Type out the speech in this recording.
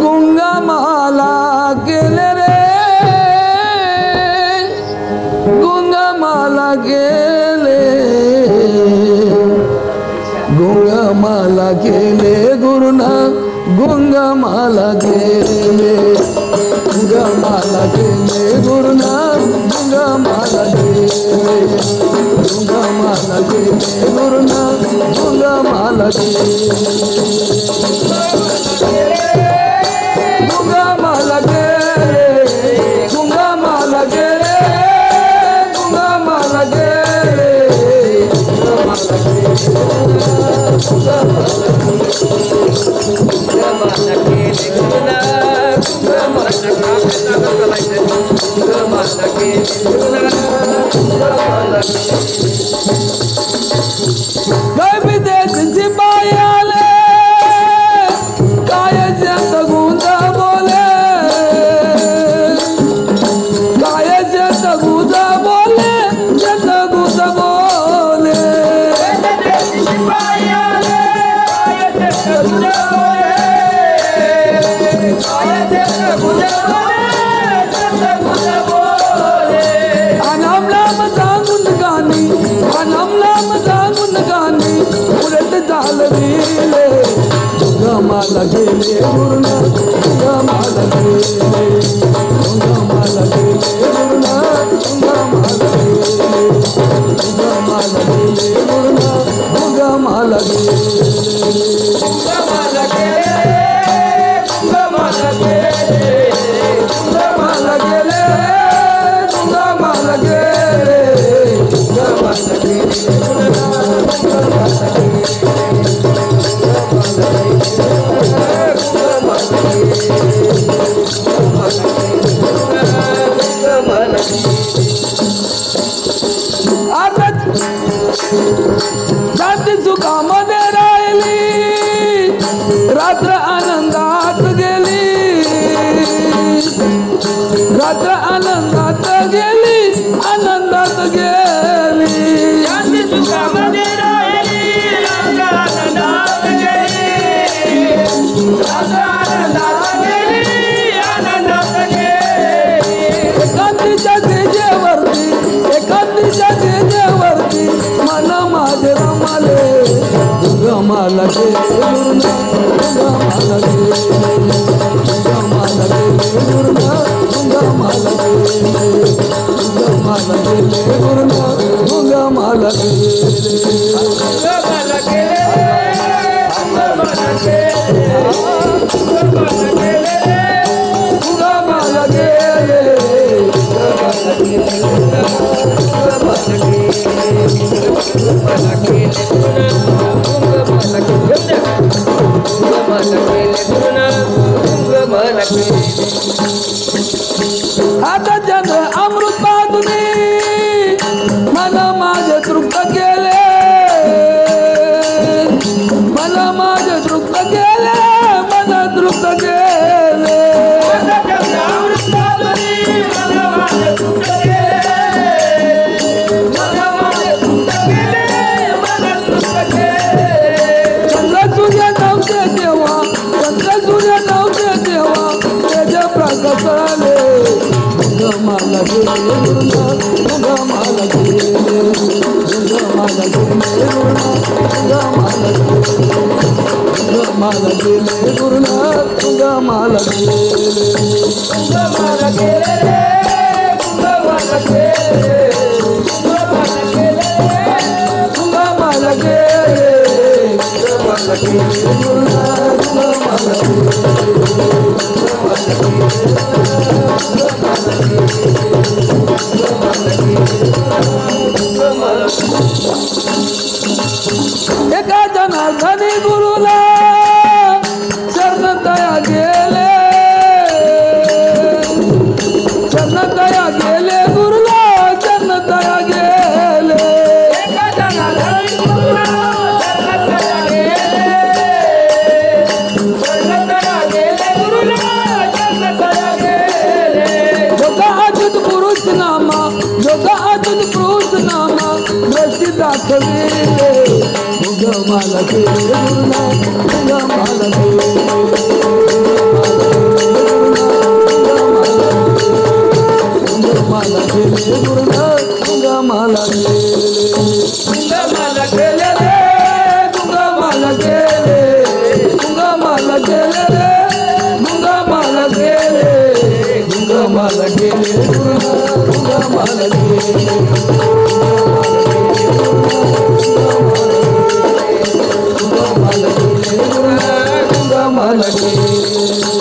गुंगामाला गेले रे गुंगामाला गेले गुंगामाला गेले गुरुना गुंगामाला गेले गुंगामाला गेले गुरुना गुंगामाला गेले गुंगामाला गेले गुरुना गुंगामाला गेले गुंगामाला गेले गुंगामाला गेले गुंगामाला गेले काय विदेशी बाई आले काय जत गुंजा बोले काय जत गुंजा बोले जत गुंजा बोले विदेशी बाई आले काय जत गुंजा बोले काय जत गुंजा बोले जत गुंजा बोले अनाम नाम सांगून गाणी अनाम नाम सांगून गाणी उरत झालविले गुंगामाला गेले गुरुना गुंगामाला गेले गुंगामाला गेले गुरुना गुंगामाला गेले गुंगामाला गेले गुरुना गुंगामाला गेले गुंगामाला गेले गुंगामाला गेले गुंगामाला गेले गुंगामाला गेले गुंगामाला गेले जाती सुखामध्ये राहिली रात्र आनंदात गेली रात्र आनंदात गेली आनंदात गेली जाती सुखामध्ये राहिली रात्र आनंदात गेली रात्र आनंदात गेली आनंदात गेली एकांतीच्या तेजेवरती एकांतीच्या तेजेवरती मन माझे रमाले गुंगामाला गेले गुरुना गुंगामाला गेले गुंगामाला गेले गुरुना गुंगामाला गेले गुंगामाला गेले गुरुना गुंगामाला गेले गुंगामाला गेले गुंगामाला गेले गुंगामाला गेले गुंगामाला गेले आता जन अमृत पादुनी मला माझे तृप्त केले मला माझे तृप्त केले मला तृप्त केले अमृत पादुनी मला माझे तृप्त केले मला माझे तृप्त केले मला तृप्त केले चंद्र सूर्य नव्हते तेव्हा चंद्र सूर्य नव्हते तेव्हा तेज प्रकाशले गुंगामाला गेले गुरुना गुंगामाला गेले गुंगामाला गेले गुरुना गुंगामाला गेले गुंगामाला गेले गुरुना गुंगामाला गेले गुंगामाला गेले गुंगामाला गेले गुंगामाला गेले गुंगामाला गेले गुंगामाला गेले गुरुना गुंगामाला एका जनार्दनी गुरुला शरणतया गेले शरणतया गेले गुरुला शरणतया गेले एका जनार्दनी गुरुला शरणतया गेले शरणतया गेले गुरुला शरणतया गेले जोगा अच्युत पुरुष नामा जोगा अच्युत पुरुष नामा रस्ती दाखविले गुंगामाला गेले गुरुना माल गेले तुझा माल गेले तुझा माल गेले